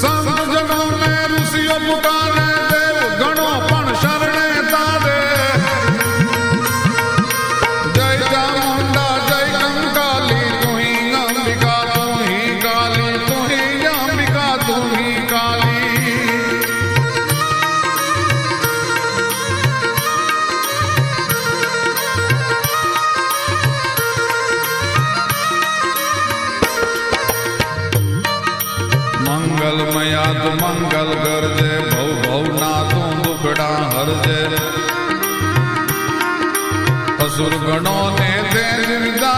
સંત જનો ને ઋષિઓ પુકારે દેવ ગણો પણ શરણે તારે જય ચામુંડા જય કંકાલી તું ही અંબિકા તું ही काली તું ही અંબિકા તું ही काली मंगलमया तू मंगल करजे भव भव ना तू दुखड़ा हरजे असुर गणों ने तेज विदा